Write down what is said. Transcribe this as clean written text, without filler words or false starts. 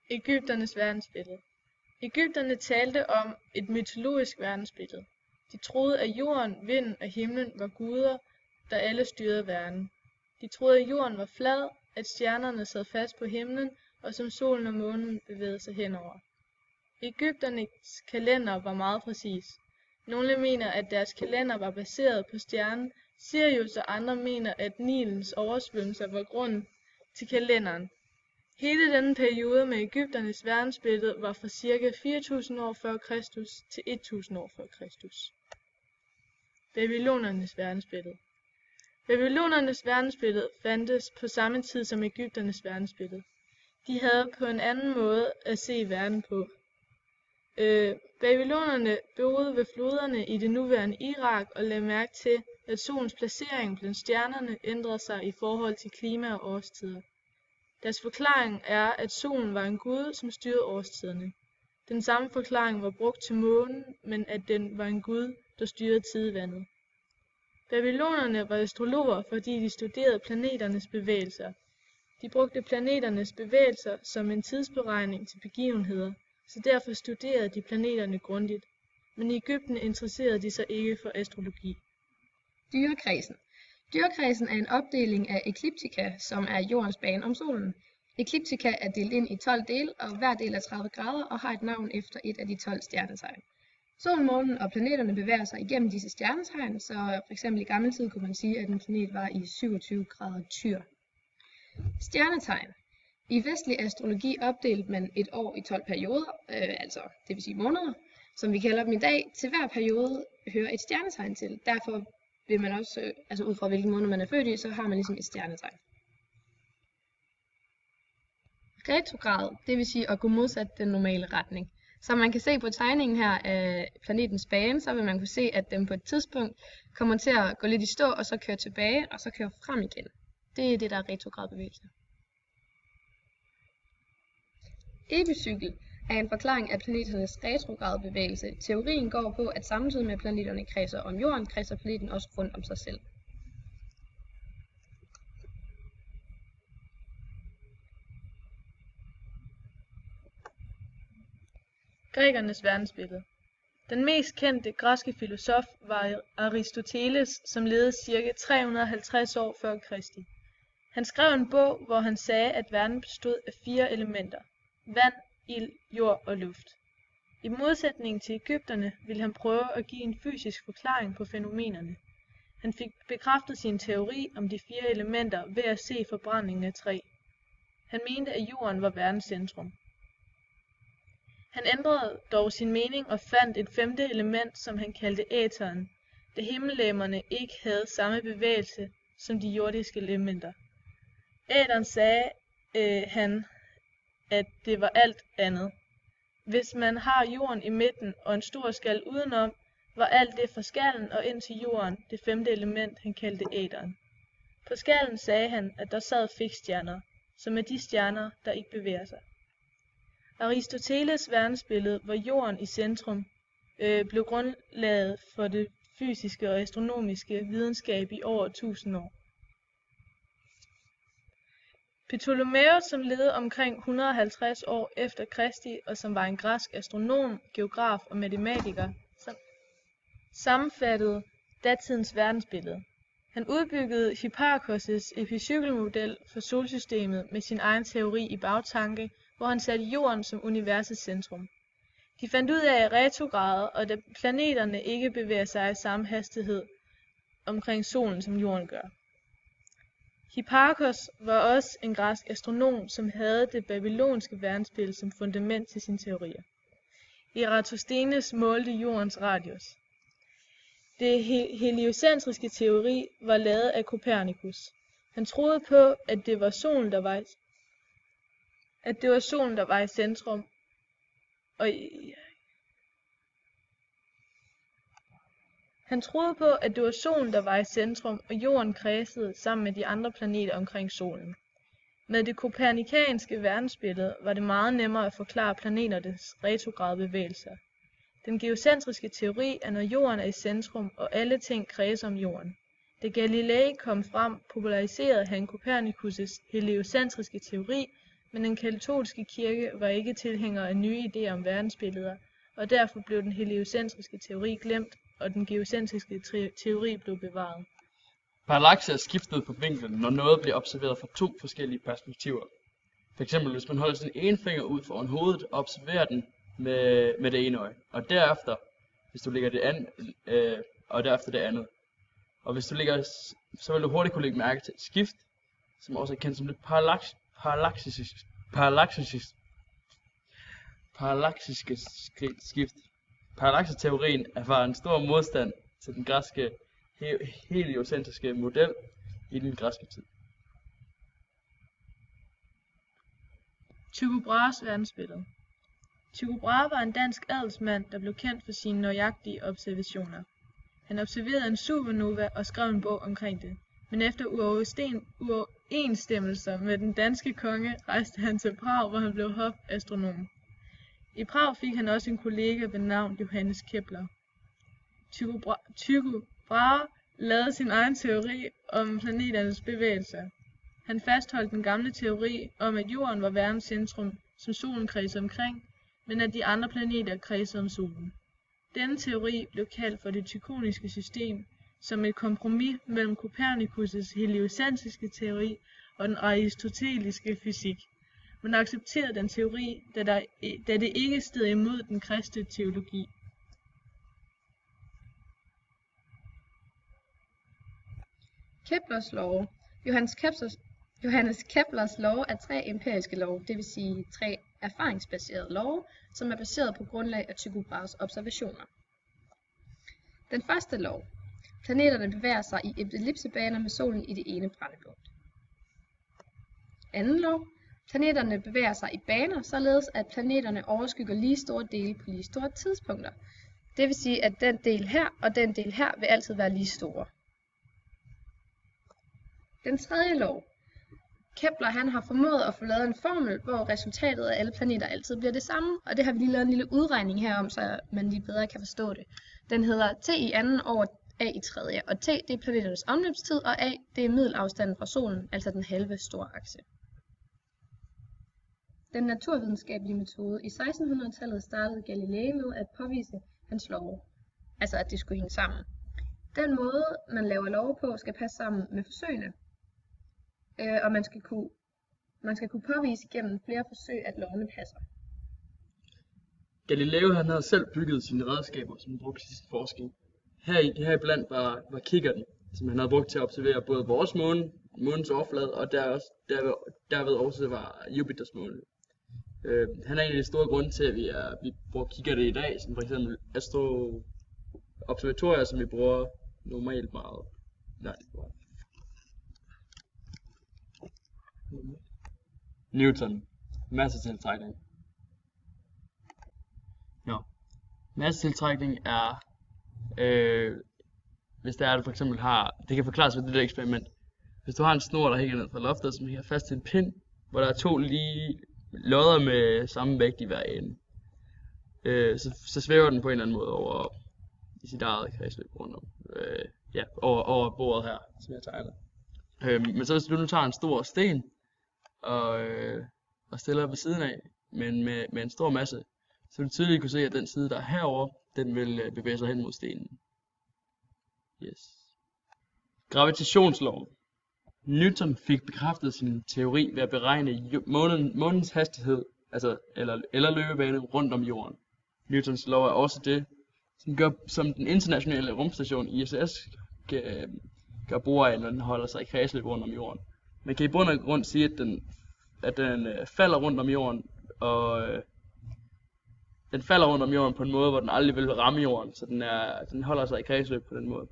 Egypternes verdensbillede. Egypterne talte om et mytologisk verdensbillede. De troede, at jorden, vinden og himlen var guder, der alle styrede verden. De troede, at jorden var flad, at stjernerne sad fast på himlen, og som solen og månen bevægede sig henover. Egypternes kalender var meget præcis. Nogle mener, at deres kalender var baseret på stjernen Sirius, og andre mener, at Nilens oversvømmelser var grunden til kalenderen. Hele denne periode med Egypternes verdensbillede var fra ca. 4000 år før Kristus til 1000 år før Kristus. Babylonernes verdensbillede. Babylonernes verdensbillede fandtes på samme tid som Egypternes verdensbillede. De havde på en anden måde at se verden på. Babylonerne boede ved floderne i det nuværende Irak og lagde mærke til, at solens placering blandt stjernerne ændrede sig i forhold til klima og årstider. Deres forklaring er, at solen var en gud, som styrede årstiderne. Den samme forklaring var brugt til månen, men at den var en gud, der styrede tidevandet. Babylonerne var astrologer, fordi de studerede planeternes bevægelser. De brugte planeternes bevægelser som en tidsberegning til begivenheder, så derfor studerede de planeterne grundigt. Men i Egypten interesserede de sig ikke for astrologi. Dyrekredsen. Dyrekredsen er en opdeling af ekliptika, som er jordens bane om solen. Ekliptika er delt ind i 12 dele, og hver del er 30 grader og har et navn efter et af de 12 stjernetegn. Solen, månen og planeterne bevæger sig igennem disse stjernetegn, så f.eks. i gammel tid kunne man sige, at en planet var i 27 grader Tyr. Stjernetegn. I vestlig astrologi opdelte man et år i 12 perioder, det vil sige måneder, som vi kalder dem i dag. Til hver periode hører et stjernetegn til. Derfor vil man også, ud fra hvilken måned man er født i, så har man ligesom et stjernetegn. Retrograd, det vil sige at gå modsat den normale retning. Som man kan se på tegningen her af planetens bane, så vil man kunne se, at den på et tidspunkt kommer til at gå lidt i stå, og så køre tilbage, og så køre frem igen. Det er det, der er retrogradbevægelse. Epicykel er en forklaring af planeternes retrogradbevægelse. Teorien går på, at samtidig med at planeterne kredser om jorden, kredser planeten også rundt om sig selv. Grækernes verdensbillede. Den mest kendte græske filosof var Aristoteles, som levede ca. 350 år før Kristi. Han skrev en bog, hvor han sagde, at verden bestod af 4 elementer: vand, ild, jord og luft. I modsætning til egypterne ville han prøve at give en fysisk forklaring på fænomenerne. Han fik bekræftet sin teori om de 4 elementer ved at se forbrændingen af træ. Han mente, at jorden var verdens centrum. Han ændrede dog sin mening og fandt et 5. element, som han kaldte æteren, da himmellegemerne ikke havde samme bevægelse som de jordiske elementer. Æteren sagde han, at det var alt andet. Hvis man har jorden i midten og en stor skal udenom, var alt det fra skallen og ind til jorden det 5. element, han kaldte æteren. På skallen sagde han, at der sad fiksstjerner, som er de stjerner, der ikke bevæger sig. Aristoteles verdensbillede, hvor jorden i centrum, blev grundlaget for det fysiske og astronomiske videnskab i over 1000 år. Ptolemæus, som levede omkring 150 år efter Kristi, og som var en græsk astronom, geograf og matematiker, sammenfattede datidens verdensbillede. Han udbyggede Hipparchus' epicykelmodel for solsystemet med sin egen teori i bagtanke, hvor han satte jorden som universets centrum. De fandt ud af retrograder, og da planeterne ikke bevæger sig i samme hastighed omkring solen, som jorden gør. Hipparchus var også en græsk astronom, som havde det babylonske verdensbillede som fundament til sine teorier. Eratosthenes målte jordens radius. Det heliocentriske teori var lavet af Copernicus. Han troede på, at det var solen, der var i centrum, og jorden kredsede sammen med de andre planeter omkring solen. Med det kopernikanske verdensbillede var det meget nemmere at forklare planeternes retrogradbevægelser. Den geocentriske teori er, når jorden er i centrum, og alle ting kredser om jorden. Da Galilei kom frem, populariserede han Copernicus' heliocentriske teori men den katolske kirke var ikke tilhænger af nye idéer om verdensbilleder, og derfor blev den heliocentriske teori glemt, og den geocentriske teori blev bevaret. Parallakse er skiftet på vinklen, når noget bliver observeret fra to forskellige perspektiver. For eksempel hvis man holder sin ene finger ud foran hovedet og observerer den med det ene øje, og derefter, hvis du lægger det andet, og derefter det andet. Og hvis du lægger, så vil du hurtigt kunne lægge mærke til et skift, som også er kendt som det parallaksiske skift. Parallakseteorien var en stor modstand til den græske heliocentriske model i den græske tid. Tycho Brahes verdensbillede. Tycho Brahe var en dansk adelsmand, der blev kendt for sine nøjagtige observationer. Han observerede en supernova og skrev en bog omkring det, men efter uoverensstemmelser med den danske konge rejste han til Prag, hvor han blev hofastronom. I Prag fik han også en kollega ved navn Johannes Kepler. Tycho Brahe lavede sin egen teori om planeternes bevægelser. Han fastholdt den gamle teori om, at jorden var verdens centrum, som solen kredsede omkring, men at de andre planeter kredsede om solen. Denne teori blev kaldt for det tykoniske system, som et kompromis mellem Copernicus' heliocentriske teori og den aristoteliske fysik. Man accepterede den teori, da det ikke stred imod den kristne teologi. Keplers love. Johannes Keplers love er 3 empiriske love, det vil sige 3 erfaringsbaserede love, som er baseret på grundlag af Tycho Brahes observationer. Den første lov. Planeterne bevæger sig i ellipsebaner med solen i det ene brændepunkt. Anden lov. Planeterne bevæger sig i baner, således at planeterne overskygger lige store dele på lige store tidspunkter. Det vil sige, at den del her og den del her vil altid være lige store. Den tredje lov. Kepler har formået at få lavet en formel, hvor resultatet af alle planeter altid bliver det samme, og det har vi lige lavet en lille udregning herom, så man lige bedre kan forstå det. Den hedder t i anden over a i tredje, og t det er planeternes omløbstid, og a det er middelafstanden fra solen, altså den halve store akse. Den naturvidenskabelige metode. I 1600-tallet startede Galilei med at påvise hans love, altså at det skulle hænge sammen. Den måde, man laver love på, skal passe sammen med forsøgene, og man skal kunne påvise gennem flere forsøg, at lovene passer. Galileo havde selv bygget sine redskaber, som han brugte til sin forskning. Heriblandt var kikkerten, som han havde brugt til at observere både vores måne, månens overflade, og derved også var Jupiters måne. Han er en af de store grunde til, at vi bruger kikkerte i dag, som for eksempel astroobservatorier, som vi bruger normalt meget. Newton. Massetiltrækning. Massetiltrækning er, hvis der er, du for eksempel har, det kan forklares ved det der eksperiment. Hvis du har en snor, der hænger ned fra loftet, som hænger fast til en pind, hvor der er 2 lige lodder med samme vægt i hver ende, så svæver den på en eller anden måde over i sit eget kredsløb rundt om, over bordet her, som jeg tegner. Men så hvis du nu tager en stor sten og stiller ved siden af, men med en stor masse, så vil du tydeligt kunne se, at den side, der er herovre, den vil bevæge sig hen mod stenen. Yes. Gravitationsloven. Newton fik bekræftet sin teori ved at beregne månens hastighed, eller løbebane rundt om jorden. Newtons lov er også det, som den internationale rumstation ISS gør brug af, når den holder sig i kredsløb rundt om jorden. Man kan i bund og grund sige, at den falder rundt om jorden, og den falder rundt om jorden på en måde, hvor den aldrig vil ramme jorden, så den holder sig i kredsløb på den måde.